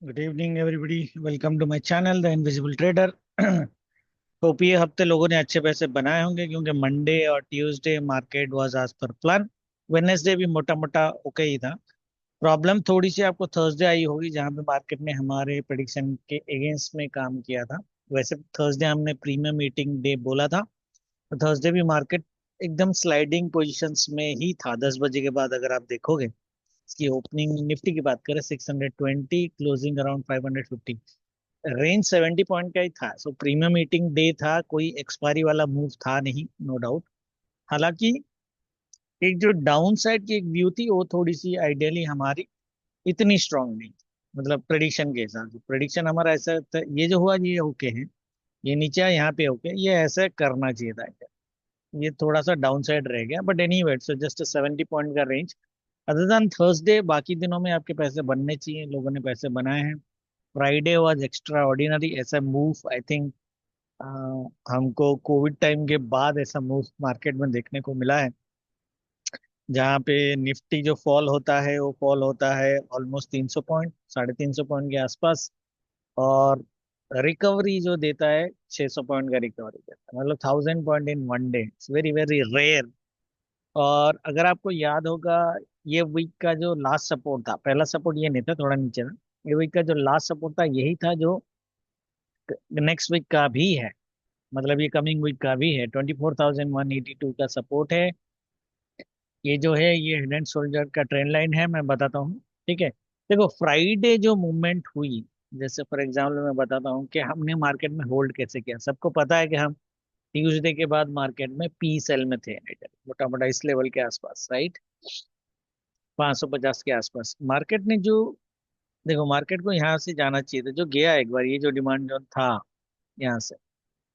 Good evening everybody. Welcome to my channel the invisible trader. Hope ये हफ्ते लोगों ने अच्छे पैसे बनाए होंगे क्योंकि मंडे और Tuesday market was as per plan. Wednesday भी मोटा मोटा ओके ही था। प्रॉब्लम थोड़ी सी आपको थर्सडे आई होगी जहां पे मार्केट ने हमारे प्रेडिक्शन के अगेंस्ट में काम किया था। वैसे थर्सडे हमने प्रीमियम मीटिंग डे बोला था, तो थर्सडे भी मार्केट एकदम स्लाइडिंग पोजीशंस में ही था। 10 बजे के बाद अगर आप देखोगे, इसकी ओपनिंग निफ्टी की बात करें 620, क्लोजिंग अराउंड 550, रेंज 70 पॉइंट का ही था। सो प्रीमियम मीटिंग डे था, कोई एक्सपायरी वाला मूव था नहीं, नो डाउट। हालांकि एक जो डाउन साइड की एक व्यू थी वो थोड़ी सी आइडियली हमारी इतनी स्ट्रांग नहीं थी। मतलब प्रेडिक्शन के हिसाब से प्रेडिक्शन हमारा ऐसा था, ये जो हुआ ये ओके है, ये नीचे है, यहाँ पे ओके, ये ऐसे करना चाहिए था। ये थोड़ा सा डाउन साइड रह गया, but anyway, so just 70 point का रेंज। अदर देन थर्सडे बाकी दिनों में आपके पैसे बनने चाहिए, लोगों ने पैसे बनाए हैं। फ्राइडे वाज एक्स्ट्रा ऑर्डिनरी, ऐसा मूव आई थिंक हमको कोविड टाइम के बाद ऐसा मूव मार्केट में देखने को मिला है, जहाँ पे निफ्टी जो फॉल होता है वो फॉल होता है ऑलमोस्ट 300 पॉइंट, 350 पॉइंट के आसपास। और रिकवरी जो देता है 600 पॉइंट का रिकवरी देता है, मतलब 1000 point in one day, it's very very rare. और अगर आपको याद होगा, ये वीक का जो लास्ट सपोर्ट था, पहला सपोर्ट ये नहीं था, थोड़ा नीचे था। ये वीक का जो लास्ट सपोर्ट था यही था जो नेक्स्ट वीक का भी है, मतलब ये कमिंग वीक का भी है। 24,182 का सपोर्ट है। ये जो है ये हेड एंड शोल्डर का ट्रेंड लाइन है, मैं बताता हूँ। ठीक है, देखो फ्राइडे जो मूवमेंट हुई, जैसे फॉर एग्जाम्पल मैं बताता हूँ कि हमने मार्केट में होल्ड कैसे किया। सबको पता है कि हम ट्यूसडे के बाद मार्केट में पी सेल में थे, मोटा मोटा इस लेवल के आसपास, राइट। 550 के आसपास मार्केट ने जो, देखो मार्केट को यहाँ से जाना चाहिए था, जो गया एक बार, ये जो डिमांड जोन था यहाँ से,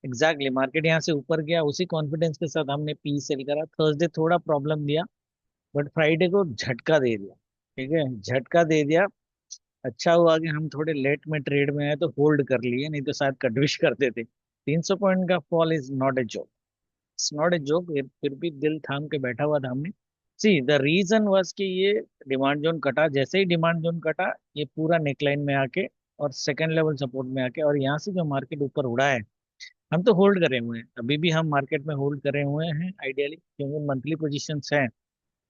एग्जैक्टली मार्केट यहाँ से ऊपर गया, उसी कॉन्फिडेंस के साथ हमने पी सेल करा। थर्सडे थोड़ा प्रॉब्लम दिया, बट फ्राइडे को झटका दे दिया। ठीक है, झटका दे दिया। अच्छा हुआ कि हम थोड़े लेट में ट्रेड में आए तो होल्ड कर लिए, नहीं तो शायद कटविश करते थे। 300 पॉइंट का fall is not a joke, it's not a joke. फिर भी दिल थाम के बैठा हुआ था हमने। सी द रीजन वाज कि ये डिमांड जोन कटा, जैसे ही डिमांड जोन कटा ये पूरा नेकलाइन में आके और सेकंड लेवल सपोर्ट में आके, और यहाँ से जो मार्केट ऊपर उड़ा है, हम तो होल्ड करे हुए हैं, अभी भी हम मार्केट में होल्ड करे हुए हैं आइडियली, क्योंकि मंथली पोजीशंस हैं।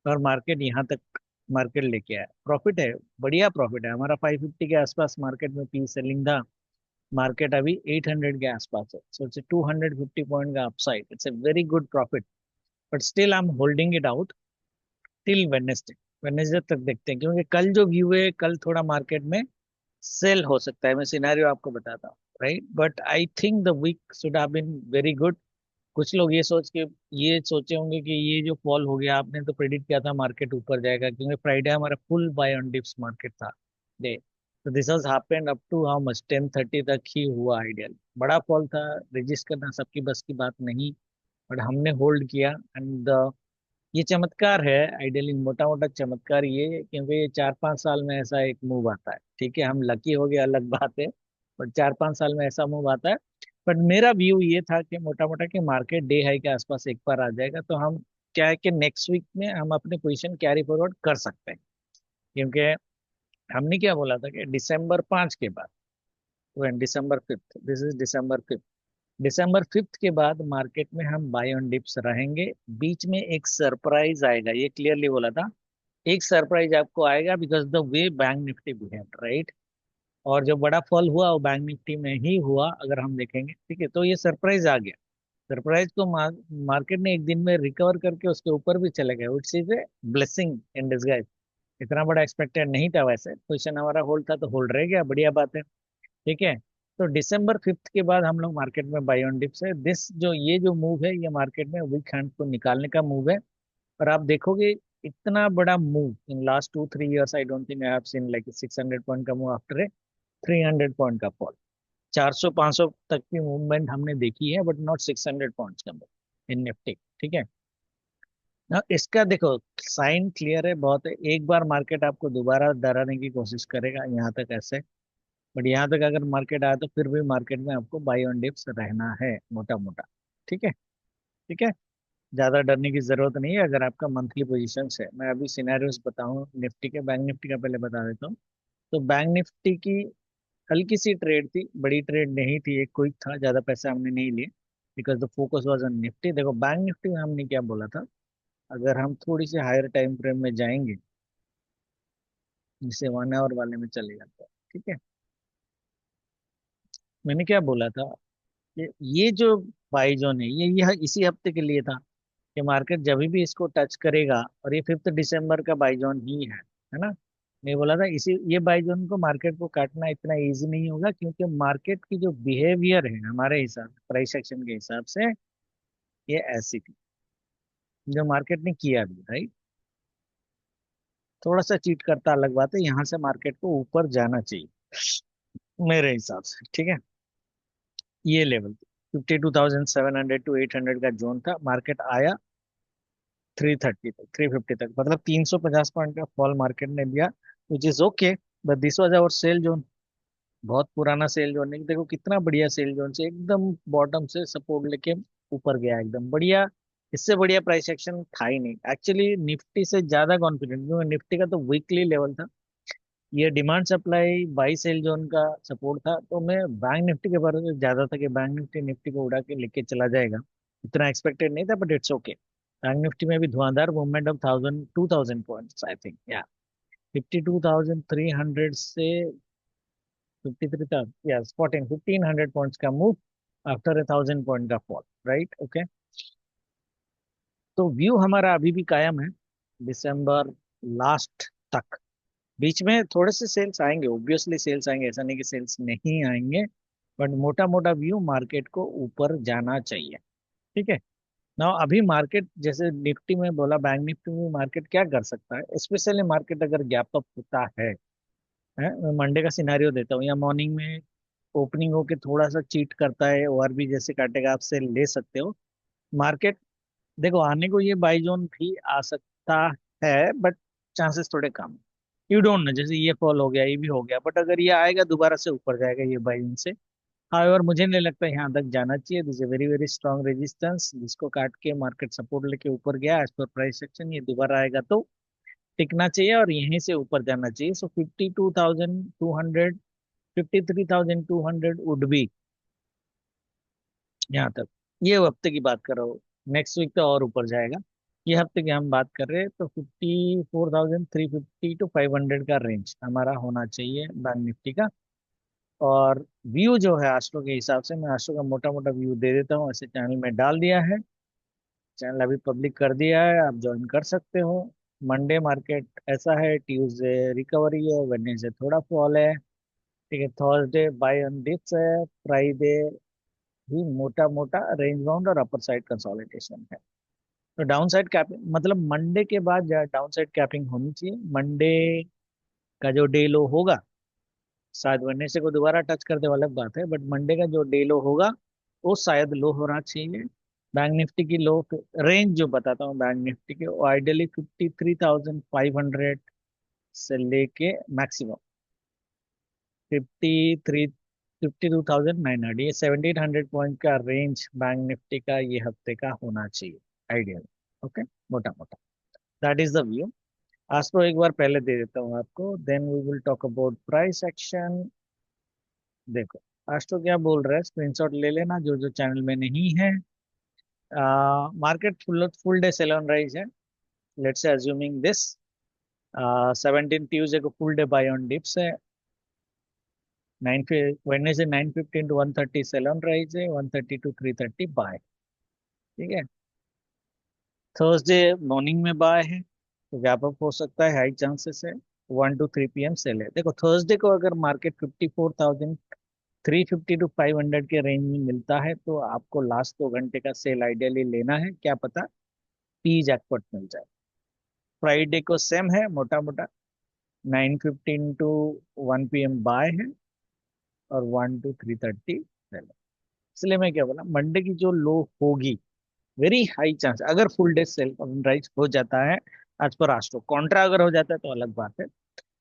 और मार्केट यहाँ तक मार्केट लेके आया, प्रॉफिट है, बढ़िया प्रॉफिट है हमारा। 550 के आसपास मार्केट में पी सेलिंग था। मार्केट अभी 800 के आसपास है, सो इट्स 250 पॉइंट का upside, it's a very good profit. But still I am holding it out till Wednesday. Wednesday तक देखते हैं, क्योंकि कल जो व्यू है, कल थोड़ा मार्केट में सेल हो सकता है, मैं सिनेरियो आपको बताता हूँ, right. But I think the week should have been very good. कुछ लोग ये सोच के ये सोचे होंगे कि ये जो फॉल हो गया, आपने तो प्रेडिक्ट किया था मार्केट ऊपर जाएगा, क्योंकि फ्राइडे हमारा full buy on dips market था डे। तो this has happened up to how much, 10:30 तक ही हुआ आइडियल। बड़ा फॉल था, रजिस्ट करना सबकी बस की बात नहीं, बट हमने होल्ड किया। एंड ये चमत्कार है आइडियली, मोटा मोटा चमत्कार ये है, क्योंकि ये 4-5 साल में ऐसा एक मूव आता है। ठीक है, हम लकी हो गए अलग बात है, बट 4-5 साल में ऐसा मूव आता है। बट मेरा व्यू ये था कि मोटा मोटा कि मार्केट डे हाई के आसपास एक बार आ जाएगा, तो हम क्या है कि नेक्स्ट वीक में हम अपने पोजीशन कैरी फॉरवर्ड कर सकते हैं। क्योंकि हमने क्या बोला था कि December 5 के बाद, December 5, this is December 5, December 5 के बाद मार्केट में हम बाय ऑन डिप्स रहेंगे। बीच में एक सरप्राइज आएगा, ये क्लियरली बोला था। एक सरप्राइज आपको आएगा, because the way bank Nifty behave, right. और जो बड़ा फॉल हुआ वो बैंक निफ्टी में ही हुआ, अगर हम देखेंगे। ठीक है, तो ये सरप्राइज आ गया। सरप्राइज को मार्केट ने एक दिन में रिकवर करके उसके ऊपर भी चले गए, which is a blessing in disguise. इतना बड़ा एक्सपेक्टेड नहीं था, वैसे पोजिशन हमारा होल्ड था तो होल्ड रह गया, बढ़िया बात है। ठीक है, तो December 5 के बाद हम लोग मार्केट में बाय ऑन डिप्स है। दिस जो ये जो मूव है, ये मार्केट में वीक हैंड को निकालने का मूव है। और आप देखोगे, इतना बड़ा move in last 2-3 years, I don't think I have seen like 600 point का मूव आफ्टर ए 300 पॉइंट का फॉल। 400-500 तक की मूवमेंट हमने देखी है, बट नॉट 600 पॉइंट्स का मूव इन निफ्टी। ठीक है ना, इसका देखो साइन क्लियर है, बहुत है। एक बार मार्केट आपको दोबारा डराने की कोशिश करेगा यहाँ तक ऐसे, बट यहाँ तक अगर मार्केट आया तो फिर भी मार्केट में आपको बाय ऑन डिप्स रहना है, मोटा मोटा। ठीक है, ठीक है, ज्यादा डरने की जरूरत नहीं है अगर आपका मंथली पोजीशन है। मैं अभी सिनेरियोस बताऊं निफ्टी के, बैंक निफ्टी का पहले बता देता हूँ। तो बैंक निफ्टी की हल्की सी ट्रेड थी, बड़ी ट्रेड नहीं थी, एक क्विक था, ज्यादा पैसे हमने नहीं लिए, because the focus was on Nifty. देखो बैंक निफ्टी में हमने क्या बोला था, अगर हम थोड़ी सी हायर टाइम फ्रेम में जाएंगे, जिसे 1 आवर वाले में चले जाते हैं, ठीक है। मैंने क्या बोला था कि ये जो बाई जोन है, ये इसी हफ्ते के लिए था, कि मार्केट जब भी इसको टच करेगा, और ये 5 दिसंबर का बाई जोन ही है ना। मैं बोला था इसी ये बाई जोन को, मार्केट को काटना इतना इजी नहीं होगा, क्योंकि मार्केट की जो बिहेवियर है हमारे हिसाब से, प्राइस एक्शन के हिसाब से, ये ऐसी थी जो मार्केट ने किया भी, राइट। थोड़ा सा चीट करता अलग बात है, यहाँ से मार्केट को ऊपर जाना चाहिए मेरे हिसाब से, ठीक है। ये लेवल 52,700 टू 800 का जोन था, मार्केट आया 330 तक, 350 तक, मतलब 350 पॉइंट का फॉल मार्केट ने दिया, which is okay. But this was our sell zone, बहुत पुराना सेल जोन है। देखो कितना बढ़िया सेल जोन से एकदम बॉटम से सपोर्ट लेके ऊपर गया, एकदम बढ़िया। इससे बढ़िया प्राइस एक्शन था ही नहीं एक्चुअली, निफ्टी से ज्यादा कॉन्फिडेंट, क्योंकि निफ्टी का तो वीकली लेवल था, ये demand supply by sell zone का सपोर्ट था। तो मैं बैंक निफ्टी के बारे में ज्यादा था कि बैंक निफ्टी निफ्टी को उड़ा के लेके चला जाएगा, इतना एक्सपेक्टेड नहीं था, but it's okay. Bank Nifty में भी धुआंधार movement of 2,000 points, I think, या 52,300 से 53,000, यस 1,500 पॉइंट्स का मूव आफ्टर 1,000 पॉइंट का फॉल, राइट, ओके। तो व्यू हमारा अभी भी कायम है दिसंबर लास्ट तक। बीच में थोड़े से सेल्स आएंगे, ऑब्वियसली सेल्स आएंगे, ऐसा नहीं कि सेल्स नहीं आएंगे, बट मोटा मोटा व्यू मार्केट को ऊपर जाना चाहिए, ठीक है ना। अभी मार्केट जैसे निफ्टी में बोला, बैंक निफ्टी में मार्केट क्या कर सकता है, स्पेशली मार्केट अगर गैप अप होता है, मैं मंडे का सिनारियो देता हूँ, या मॉर्निंग में ओपनिंग होके थोड़ा सा चीट करता है, और भी जैसे काटेगा, आप से ले सकते हो मार्केट। देखो आने को ये बाई जोन भी आ सकता है, बट चांसेस थोड़े कम है। यू डोंट नो, जैसे ये फॉल हो गया, ये भी हो गया, बट अगर ये आएगा दोबारा से ऊपर जाएगा ये बाई जोन से। हाउएवर मुझे नहीं लगता यहाँ तक जाना चाहिए, this a very very strong resistance, जिसको काट के मार्केट सपोर्ट लेके ऊपर गया एज पर प्राइस एक्शन, ये दोबारा आएगा तो टिकना चाहिए और यहीं से ऊपर जाना चाहिए। सो 52,200, 53,200 वुड बी यहाँ तक। ये हफ्ते की बात कर रहा हूँ, नेक्स्ट वीक तो और ऊपर जाएगा। ये हफ्ते की हम बात कर रहे हैं, तो 54,350 टू 500 का रेंज हमारा होना चाहिए बैंक निफ्टी का। और व्यू जो है आस्ट्रो के हिसाब से, मैं आस्ट्रो का मोटा मोटा व्यू दे देता हूँ, ऐसे चैनल में डाल दिया है, चैनल अभी पब्लिक कर दिया है, आप ज्वाइन कर सकते हो। मंडे मार्केट ऐसा है, ट्यूसडे रिकवरी है, वेडनेसडे थोड़ा फॉल है, ठीक है, थर्सडे बाय ऑन डिप्स है, फ्राइडे भी मोटा मोटा रेंज बाउंड और अपर साइड कंसोलिडेशन है। तो डाउन साइड कैपिंग, मतलब मंडे के बाद डाउन साइड कैपिंग होनी चाहिए। मंडे का जो डे लो होगा, शायद वेडनेसडे को दोबारा टच कर दे, वो अलग बात है, बट मंडे का जो डे लो होगा वो शायद लो होना चाहिए। बैंक निफ्टी की लो रेंज जो बताता हूँ बैंक निफ्टी के, वो आइडियली 53,500 से लेके मैक्सिमम 52,900, ये 1,700 पॉइंट का रेंज बैंक निफ्टी का ये हफ्ते का होना चाहिए आइडियल, ओके, मोटा मोटा। That is the view. Astro एक बार पहले दे देता हूँ आपको, then we will talk about price action. देखो आस्ट्रो क्या बोल रहा है, स्क्रीनशॉट ले लेना जो जो चैनल में नहीं है। Market full full day sell on rise है, let's say assuming this. 17 Tuesday को full day buy on dips है, Wednesday 9:15 to 1:30 sell on rise है, 1:30 टू 3:30 बाय, ठीक है। थर्सडे मॉर्निंग में बाय है, तो गैप अप हो सकता है, हाई चांसेस है। 1 to 3 PM सेल है। देखो थर्सडे को अगर मार्केट 54,350 टू 500 के रेंज में मिलता है, तो आपको लास्ट 2 घंटे का सेल आइडियली लेना है, क्या पता पी जैकपॉट मिल जाए। फ्राइडे को सेम है, मोटा मोटा 9:15 टू 1 PM बाय है, और 1 to 3:30 सेल है। इसलिए मैं क्या बोला, मंडे की जो लो होगी, वेरी हाई चांस, अगर फुल डे सेल राइज हो जाता है आज पर राष्ट्रो, कॉन्ट्रा अगर हो जाता है तो अलग बात है।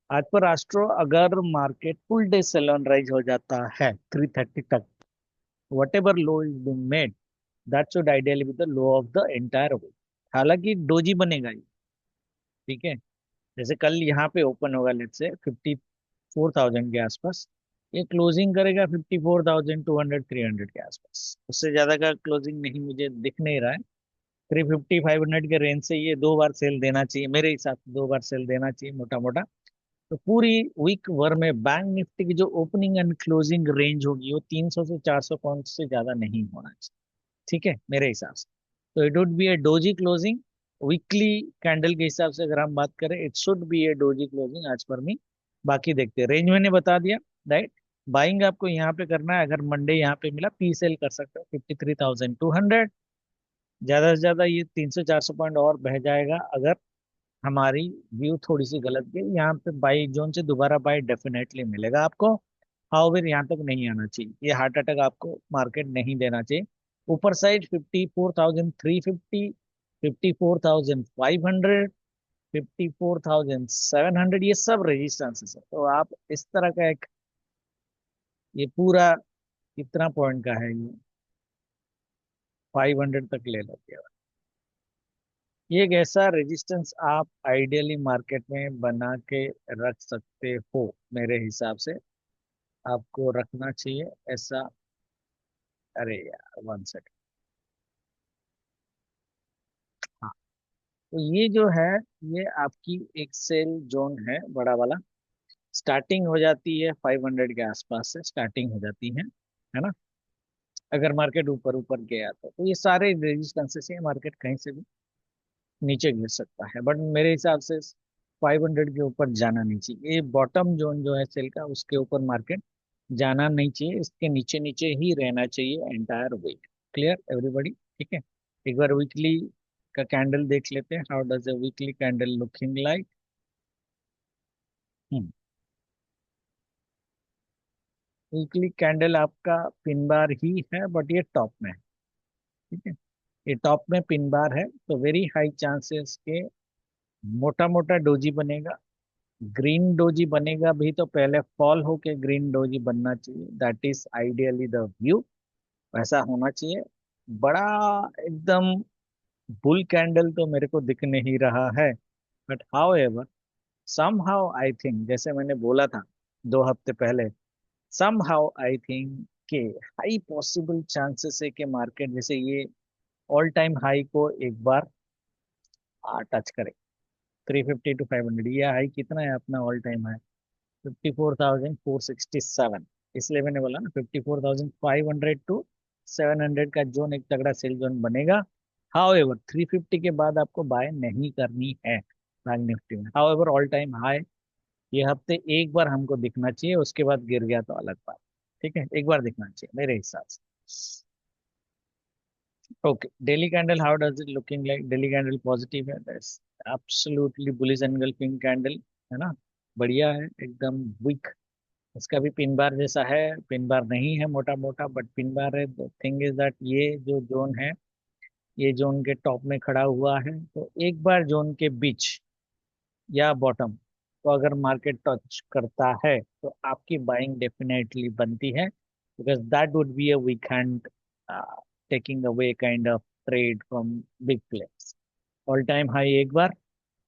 आज पर राष्ट्रो अगर market full day sell on rise हो जाता है 3:30 तक, whatever low is been made, that should ideally be the low of the entire week. हालांकि डोजी बनेगा ये, ठीक है। जैसे कल यहाँ पे ओपन होगा लेट्स से 54,000 के आसपास, ये क्लोजिंग करेगा 54,200 300 के आसपास, उससे ज्यादा का क्लोजिंग नहीं मुझे दिख नहीं रहा है। 350 500 के रेंज से ये दो बार सेल देना चाहिए, मेरे हिसाब से दो बार सेल देना चाहिए मोटा मोटा। तो पूरी वीक भर में बैंक निफ्टी की जो ओपनिंग एंड क्लोजिंग रेंज होगी वो 300 से 400 पॉइंट से ज्यादा नहीं होना चाहिए, ठीक है मेरे हिसाब से। तो it would be A doji closing, weekly candle के हिसाब से अगर हम बात करें it should be A doji closing आज पर मी। बाकी देखते हैं, रेंज मैंने बता दिया, राइट। बाइंग आपको यहाँ पे करना है, अगर मंडे यहाँ पे मिला पी सेल कर सकते हो 53,200। ज्यादा से ज्यादा ये 300 400 पॉइंट और बह जाएगा अगर हमारी व्यू थोड़ी सी गलत गई, यहाँ पे बाई जोन से दोबारा बाई डेफिनेटली मिलेगा आपको। हाउएवर यहाँ तक नहीं आना चाहिए, ये हार्ट अटैक आपको मार्केट नहीं देना चाहिए। ऊपर साइड 54,350, 54,500, 54,700, ये सब रेजिस्टेंसेस है। तो आप इस तरह का एक, ये पूरा कितना पॉइंट का है ये, 500 तक ले लो केवल। ये एक ऐसा रेजिस्टेंस आप आइडियली मार्केट में बना के रख सकते हो, मेरे हिसाब से आपको रखना चाहिए ऐसा। अरे यार वन सेकंड। हाँ, तो ये जो है, ये आपकी एक सेल जोन है बड़ा वाला। स्टार्टिंग हो जाती है 500 के आसपास से स्टार्टिंग हो जाती है ना। अगर मार्केट ऊपर ऊपर गया तो ये सारे रेजिस्टेंसेस है, मार्केट कहीं से भी नीचे गिर सकता है, बट मेरे हिसाब से 500 के ऊपर जाना नहीं चाहिए। ये बॉटम जोन जो है सेल का, उसके ऊपर मार्केट जाना नहीं चाहिए, इसके नीचे नीचे ही रहना चाहिए एंटायर वीक। क्लियर एवरीबॉडी, ठीक है। एक बार वीकली का कैंडल देख लेते हैं, how does a weekly candle looking like. Weekly candle आपका पिन बार ही है, बट ये टॉप में है, ठीक है। ये टॉप में पिन बार है, तो वेरी हाई चांसेस के मोटा मोटा डोजी बनेगा। ग्रीन डोजी बनेगा भी तो पहले फॉल होके ग्रीन डोजी बनना चाहिए, that is ideally the view, वैसा होना चाहिए। बड़ा एकदम बुल कैंडल तो मेरे को दिख नहीं रहा है, but how ever somehow I think, जैसे मैंने बोला था 2 हफ्ते पहले, समहाउ आई थिंक के हाई पॉसिबल चांसेस है कि मार्केट जैसे ये ऑल टाइम हाई को एक बार टच करे। 350 to 500, ये हाई कितना है अपना ऑल टाइम हाई? 54,467। इसलिए मैंने बोला ना 54,500 to 700 का जोन एक तगड़ा सेल जोन बनेगा। हाउएवर 350 के बाद आपको बाय नहीं करनी है बैंक निफ्टी में। हाउएवर ऑल टाइम हाई ये हफ्ते एक बार हमको दिखना चाहिए, उसके बाद गिर गया तो अलग बात, ठीक है। एक बार दिखना चाहिए मेरे हिसाब से। Okay, daily candle how does it looking like? Daily candle positive है, that's absolutely bullish engulfing candle, है ना। बढ़िया है एकदम वीक। इसका भी पिन बार जैसा है, पिन बार नहीं है मोटा मोटा, बट पिन बार है। द थिंग इज दैट ये जो जोन है, ये जोन के टॉप में खड़ा हुआ है, तो एक बार जोन के बीच या बॉटम तो अगर मार्केट टच करता है तो आपकी बाइंग डेफिनेटली बनती है, because that would be a weekend taking away kind of trade from big players. All time high एक बार,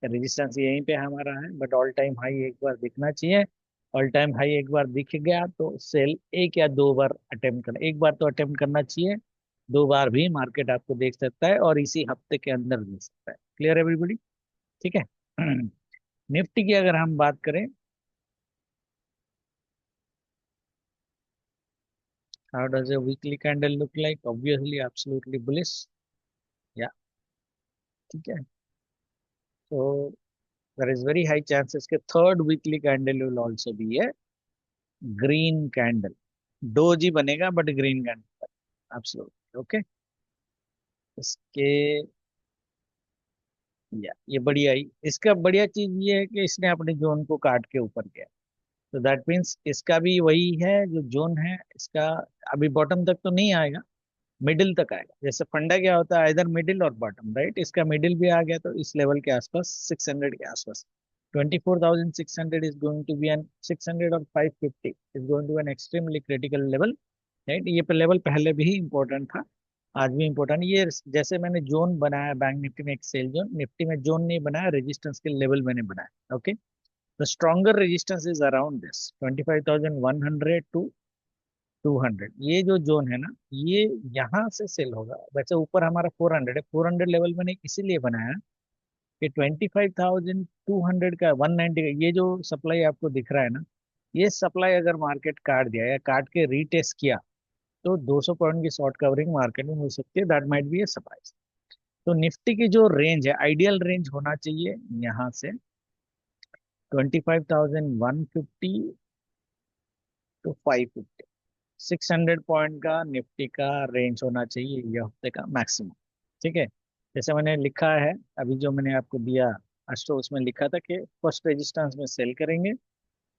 रेजिस्टेंस यहीं पे हमारा है, बट ऑल टाइम हाई एक बार दिखना चाहिए। ऑल टाइम हाई एक बार दिख गया तो सेल एक या दो बार अटेम्प्ट करना, एक बार तो अटेम्प्ट करना चाहिए, दो बार भी मार्केट आपको देख सकता है और इसी हफ्ते के अंदर देख सकता है। क्लियर एवरीबॉडी, ठीक है। निफ्टी की अगर हम बात करें, how does a weekly candle look like? Obviously absolutely bullish, या, ठीक है। तो there is very high chances के third weekly candle will also be a green candle. Doji बनेगा but green candle, absolutely okay. इसके, या ये बढ़िया ही, इसका बढ़िया चीज ये है कि इसने अपने जोन को काट के ऊपर गया, तो दैट मीन्स इसका भी वही है जो जोन है इसका। अभी बॉटम तक तो नहीं आएगा, मिडिल तक आएगा। जैसे फंडा क्या होता है, इधर मिडिल और बॉटम, राइट। इसका मिडिल भी आ गया तो इस लेवल के आसपास 600 के आसपास, 24,600 is going to be an 600 और 550 is going to an extremely critical level, right. ये लेवल पहले भी इंपॉर्टेंट था, आज भी इंपॉर्टेंट ये। जैसे मैंने जोन बनाया बैंक निफ्टी में, एक सेल जोन, निफ्टी में जोन नहीं बनाया, रेजिस्टेंस के लेवल मैंने बनाया, okay. The stronger resistance is around this 25,100 to 200। ये जो जोन है ना, ये यहाँ से सेल होगा। वैसे ऊपर हमारा 400 है, 400 लेवल मैंने इसीलिए बनाया कि 25,200 का 190 का ये जो सप्लाई आपको दिख रहा है ना, ये सप्लाई अगर मार्केट काट दिया या काट के रीटेस्ट किया तो 200 पॉइंट की शॉर्ट कवरिंग मार्केट में हो सकती है। That might be A surprise. तो निफ्टी की जो रेंज है, आइडियल रेंज होना चाहिए यहाँ से 25,150 टू 550। 600 पॉइंट का निफ्टी का रेंज होना चाहिए ये हफ्ते का मैक्सिमम। ठीक है, जैसे मैंने लिखा है अभी जो मैंने आपको दिया अष्टो, उसमें लिखा था कि फर्स्ट रेजिस्टेंस में सेल करेंगे,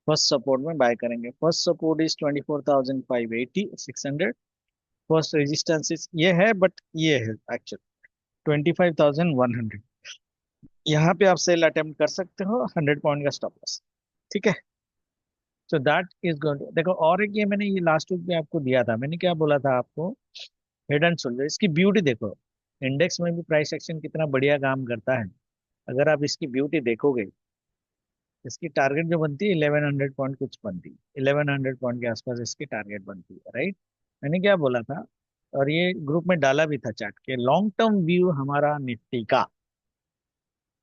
फर्स्ट सपोर्ट में बाय करेंगे। First support is 24,580 600। First resistance is ये है, बट ये है एक्चुअल 25,100। यहाँ पे आप सेल अटेम्प्ट कर सकते हो, 100 पॉइंट का स्टॉप लॉस। ठीक है, सो दैट इज गुड। देखो और एक ये मैंने ये लास्ट वीक में आपको दिया था, मैंने क्या बोला था आपको, हेड एंड शोल्डर। इसकी ब्यूटी देखो, इंडेक्स में भी प्राइस एक्शन कितना बढ़िया काम करता है। अगर आप इसकी ब्यूटी देखोगे, इसकी टारगेट जो बनती है 1100 पॉइंट कुछ बनती है, 1100 पॉइंट के आसपास इसकी टारगेट बनती है, राइट। मैंने क्या बोला था, और ये ग्रुप में डाला भी था चार्ट के, लॉन्ग टर्म व्यू हमारा निफ्टी का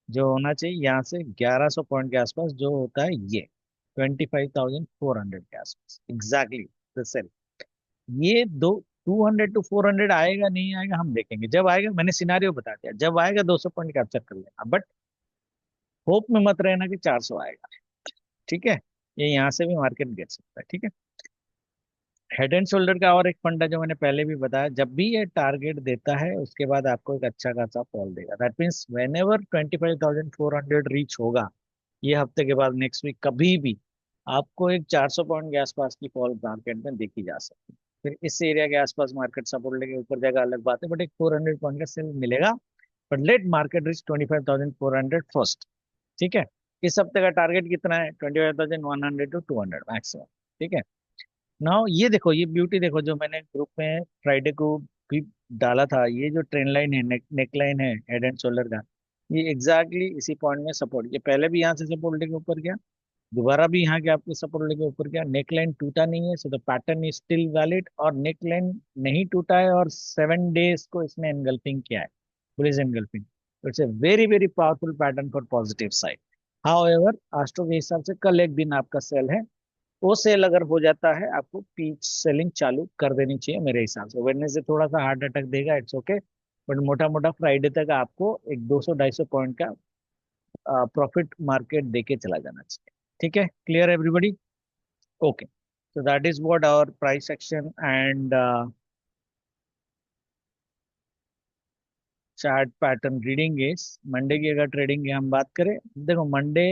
जो होना चाहिए यहाँ से 1100 पॉइंट के आसपास जो होता है ये 25,400 के आसपास एग्जैक्टली द सेल। ये दो 200 टू 400 आएगा नहीं आएगा हम देखेंगे, जब आएगा मैंने सिनारियो बता दिया, जब आएगा 200 पॉइंट कैप्चर कर लेना, बट होप में मत रहना कि 400 आएगा। ठीक है, ये यहाँ से भी मार्केट गिर सकता है। ठीक है, हेड एंड शोल्डर का और एक फंडा जो मैंने पहले भी बताया, जब भी ये टारगेट देता है उसके बाद आपको एक अच्छा खासा फॉल देगा। That means when ever 25,400 reach होगा ये हफ्ते के बाद नेक्स्ट वीक कभी भी आपको एक 400 पॉइंट के आसपास की फॉल मार्केट में देखी जा सकती है। फिर इस एरिया के आसपास मार्केट सपोर्ट लेके ऊपर जाएगा अलग बात है, बट एक 400 पॉइंट का सेल मिलेगा। But let market rich 25,400 first. ठीक है, इस हफ्ते का टारगेट कितना है, 25,100 टू 200 मैक्सिमम। ठीक है, नाउ ये देखो, ये ब्यूटी देखो जो मैंने ग्रुप में फ्राइडे को भी डाला था, ये जो ट्रेंड लाइन है, नेक लाइन है हेड एंड शोल्डर का, ये एग्जैक्टली इसी पॉइंट में सपोर्ट, ये पहले भी यहाँ से सपोर्ट लेके ऊपर गया, दोबारा भी यहाँ के आपको सपोर्ट लेके ऊपर गया, नेक लाइन टूटा नहीं है, so the pattern is still valid, और नेक लाइन नहीं टूटा है और 7 डेज को इसने एनगल्फिंग किया है, bullish engulfing. It's a very very powerful pattern for positive side. How ever astro के हिसाब से कल एक दिन आपका सेल है, वो सेल अगर हो जाता है आपको पीच सेलिंग चालू कर देनी चाहिए मेरे हिसाब से। वेडनेसडे थोड़ा सा हार्ट अटैक देगा, इट्स ओके, बट मोटा मोटा फ्राइडे तक आपको एक 200-250 पॉइंट का प्रॉफिट मार्केट देके चला जाना चाहिए। ठीक है, clear everybody? Okay, so that is what our price action and chart pattern reading is. Monday की अगर ट्रेडिंग की हम बात करें, देखो मंडे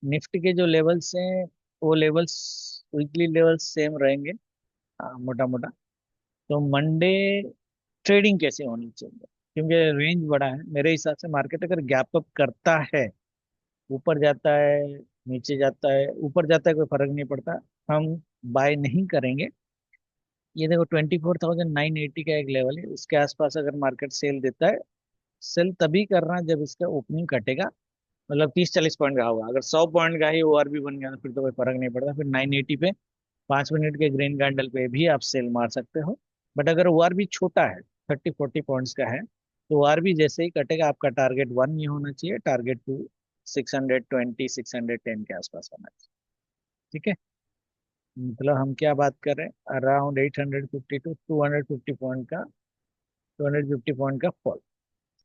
निफ्टी के जो लेवल्स हैं वो लेवल्स वीकली लेवल्स सेम रहेंगे, मोटा मोटा। तो मंडे ट्रेडिंग कैसे होनी चाहिए, क्योंकि रेंज बड़ा है मेरे हिसाब से। मार्केट अगर गैप अप करता है, ऊपर जाता है नीचे जाता है, ऊपर जाता है कोई फर्क नहीं पड़ता, हम बाय नहीं करेंगे। ये देखो 24,980 का एक लेवल है, उसके आसपास अगर मार्केट सेल देता है, सेल तभी करना जब इसका ओपनिंग कटेगा, मतलब 30-40 पॉइंट का होगा। अगर 100 पॉइंट का ही ओआरबी बन गया तो फिर तो कोई फर्क नहीं पड़ता, फिर 980 पे 5 मिनट के ग्रीन कैंडल पे भी आप सेल मार सकते हो। बट अगर ओआरबी छोटा है, 30-40 पॉइंट्स का है, तो ओआरबी जैसे ही कटेगा आपका टारगेट 1 नहीं होना चाहिए, टारगेट 2 620 610 के आसपास होना चाहिए। ठीक है, मतलब हम क्या बात कर रहे हैं, अराउंड 850 टू 250 पॉइंट का, 250 पॉइंट का फॉल।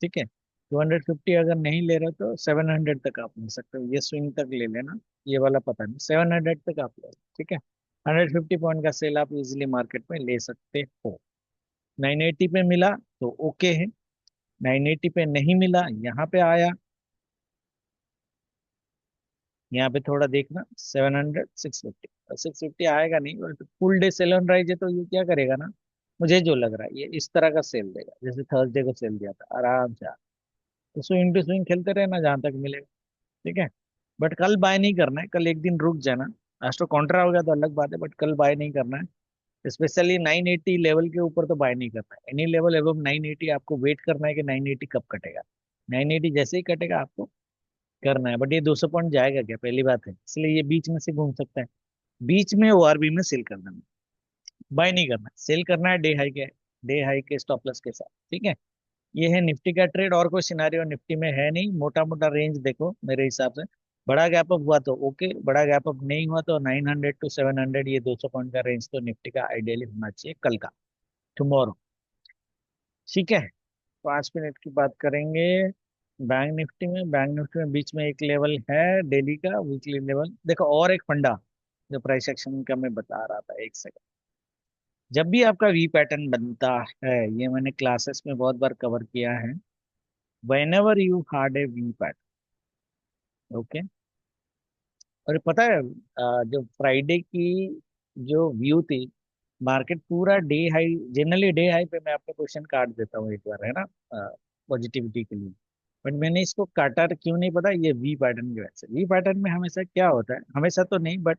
ठीक है, 250 अगर नहीं ले रहे तो 700 तक आप ले सकते हो, ये स्विंग तक ले लेना, ये वाला पता नहीं, 700 तक आप ले लो। ठीक है, 150 पॉइंट का सेल आप इजीली मार्केट में ले सकते हो। 980 पे मिला तो ओके है, 980 पे नहीं मिला, यहाँ पे आया, यहाँ पे थोड़ा देखना 700 650, 650 आएगा नहीं, but full day sell on rise है तो ये क्या करेगा ना, मुझे जो लग रहा है ये इस तरह का सेल देगा जैसे थर्सडे को सेल दिया था आराम से। तो स्विंग टू स्विंग खेलते रहना जहां तक मिलेगा। ठीक है, बट कल बाय नहीं करना है, कल एक दिन रुक जाना। आज तो कॉन्ट्रा हो गया तो अलग बात है, बट कल बाय नहीं करना है, स्पेशली 980 लेवल के ऊपर तो बाय नहीं करना है। एनी लेवल एबव 980 आपको वेट करना है कि 980 कब कटेगा। 980 जैसे ही कटेगा आपको करना है, बट ये 200 पॉइंट जाएगा क्या, पहली बात है, इसलिए ये बीच में से घूम सकता है। बीच में ओआरबी में सेल कर देना, बाय नहीं करना, सेल करना है डे हाई के स्टॉप लॉस के साथ, ठीक है। ये है निफ्टी का ट्रेड, और कोई सिनारियो निफ्टी में है नहीं। मोटा मोटा रेंज देखो मेरे हिसाब से, बड़ा गैप अप हुआ तो ओके, बड़ा गैप अप नहीं हुआ तो 900 to 700, ये 200 पॉइंट का रेंज तो निफ्टी का आइडियली होना चाहिए कल का, टुमारो, ठीक है। 5 मिनट की बात करेंगे। बैंक निफ्टी में बीच में एक लेवल है डेली का, वीकली लेवल देखो, और एक फंडा जो प्राइस एक्शन का मैं बता रहा था, एक सेकंड। जब भी आपका वी पैटर्न बनता है, ये मैंने क्लासेस में बहुत बार कवर किया है, whenever you had a V pattern, okay. और पता है जो फ्राइडे की जो व्यू थी, मार्केट पूरा day high, generally day high पे मैं आपको क्वेश्चन काट देता हूँ एक बार, है ना, पॉजिटिविटी के लिए। बट मैंने इसको काटा क्यों नहीं पता, ये वी पैटर्न की वजह से। वी पैटर्न में हमेशा क्या होता है, हमेशा तो नहीं बट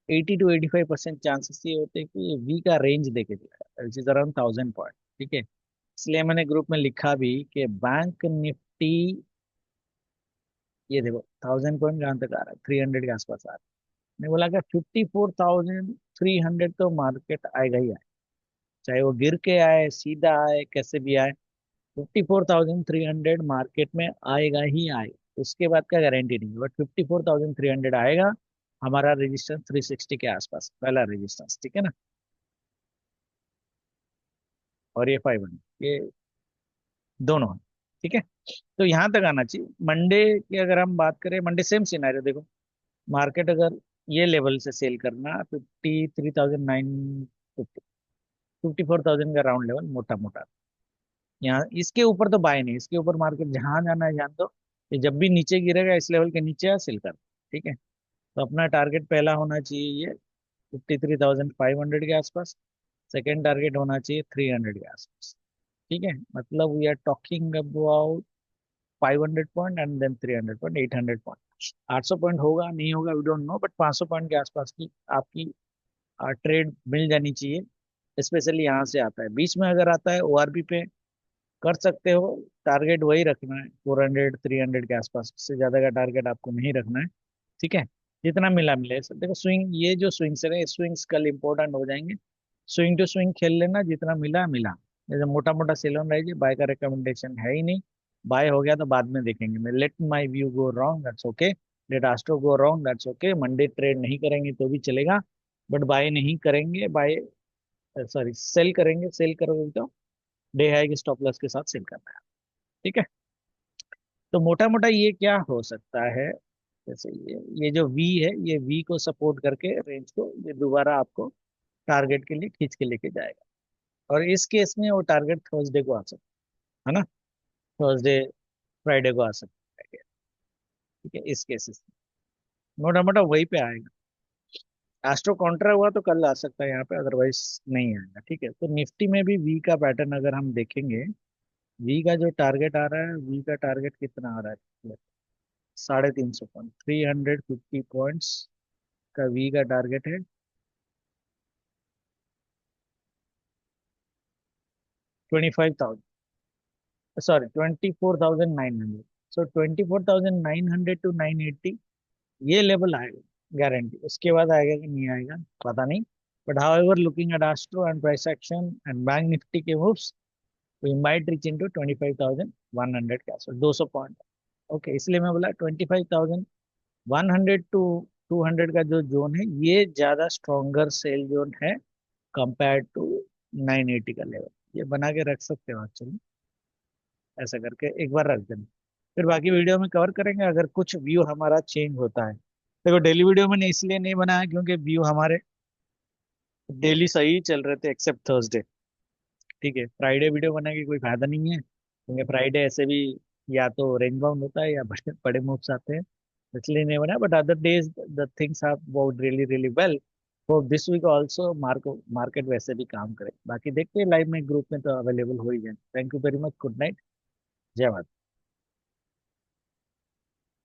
80 to 85% चांसेस ये होते हैं कि ये वी का रेंज देके दिया है, विच इज अराउंड 1000 पॉइंट, ठीक है। इसलिए मैंने ग्रुप में लिखा भी कि बैंक निफ्टी, ये देखो 1000 पॉइंट कहाँ तक आ रहा है, 300 के आसपास आ रहा है। मैं बोला कि 54,300 तो मार्केट आएगा ही आए, चाहे वो गिर के आए, सीधा आए, कैसे भी आए, 54,300 मार्केट में आएगा ही आएगा। उसके बाद का गारंटी नहीं, बट 54,300 आएगा। हमारा रेजिस्टेंस 360 के आसपास, पहला रेजिस्टेंस, ठीक है ना। और ये 500, ये दोनों है, ठीक है। तो यहाँ तक आना चाहिए। मंडे की अगर हम बात करें, मंडे सेम सिनेरियो देखो, मार्केट अगर ये लेवल से सेल करना, 53,950, 54,000 का राउंड लेवल मोटा मोटा, यहाँ इसके ऊपर तो बाय नहीं, इसके ऊपर मार्केट जहां जाना है जान दो। ये जब भी नीचे गिरेगा इस लेवल के नीचे, सेल कर, ठीक है। तो अपना टारगेट पहला होना चाहिए ये 53,500 के आसपास, सेकेंड टारगेट होना चाहिए 300 के आसपास, ठीक है। मतलब we are talking about 500 point and then 300 point, 800 point. 800 point होगा नहीं होगा we don't know, but 500 point के आसपास की आपकी ट्रेड मिल जानी चाहिए। स्पेशली यहाँ से आता है, बीच में अगर आता है ओआरबी पे कर सकते हो। टारगेट वही रखना है 400 300 के आसपास, इससे ज्यादा का टारगेट आपको नहीं रखना है, ठीक है। जितना मिला मिले सब देखो, स्विंग, ये जो स्विंग्स है स्विंग्स कल इंपॉर्टेंट हो जाएंगे। स्विंग टू स्विंग खेल लेना, जितना मिला मिला। जैसे मोटा मोटा सेल ऑन रही, बाय का रिकमेंडेशन है ही नहीं। बाय हो गया तो बाद में देखेंगे, मैं let my view go wrong, that's okay. Let astro go wrong, that's okay. Monday trade नहीं करेंगे तो भी चलेगा, बट बाय नहीं करेंगे, बाय सॉरी सेल करेंगे, सेल करोगे तो डे हाई के स्टॉप लॉस के साथ सेल करना है, ठीक है। तो मोटा मोटा ये क्या हो सकता है, जैसे ये जो वी है, ये वी को सपोर्ट करके रेंज को ये दोबारा आपको टारगेट के लिए खींच के लेके जाएगा। और इस केस में वो टारगेट थर्सडे को आ सकता है ना, थर्सडे फ्राइडे को आ सकता है, ठीक है। इस केसेस में मोटा मोटा वही पे आएगा। एस्ट्रो काउंटर हुआ तो कल आ सकता है यहाँ पे, अदरवाइज नहीं आएगा, ठीक है। तो निफ्टी में भी वी का पैटर्न अगर हम देखेंगे, वी का जो टारगेट आ रहा है, वी का टारगेट कितना आ रहा है, 350 पॉइंट, 350 पॉइंट्स का वी का टारगेट है। 25,000, सॉरी 24,900। सो 24,900 to 980, ये लेवल आएगा गारंटी। उसके बाद आएगा कि नहीं आएगा पता नहीं। But however looking at astro and price action and bank Nifty के moves, we might reach into 25,100 के आसपास, 200 पॉइंट, ओके। इसलिए मैं बोला 25,100 to 200 का जो जोन है, ये ज्यादा स्ट्रॉन्गर सेल जोन है कंपेयर टू 980 का लेवल। ये बना के रख सकते हो एक्चुअली, ऐसा करके एक बार रख देना। फिर बाकी वीडियो में कवर करेंगे अगर कुछ व्यू हमारा चेंज होता है। देखो डेली वीडियो मैंने इसलिए नहीं बनाया क्योंकि व्यू हमारे डेली सही चल रहे थे एक्सेप्ट थर्सडे, ठीक है। फ्राइडे वीडियो बनाने की कोई फायदा नहीं है, क्योंकि फ्राइडे ऐसे भी या तो रेंज बाउंड होता है या बड़े बड़े मूव्स आते हैं, इसलिए नहीं बना। But other days the things have worked really really well. For this week also market वैसे भी काम करे। बाकी देखते हैं लाइव में, ग्रुप में तो अवेलेबल हो ही जाए। Thank you very much, good night, जय माता।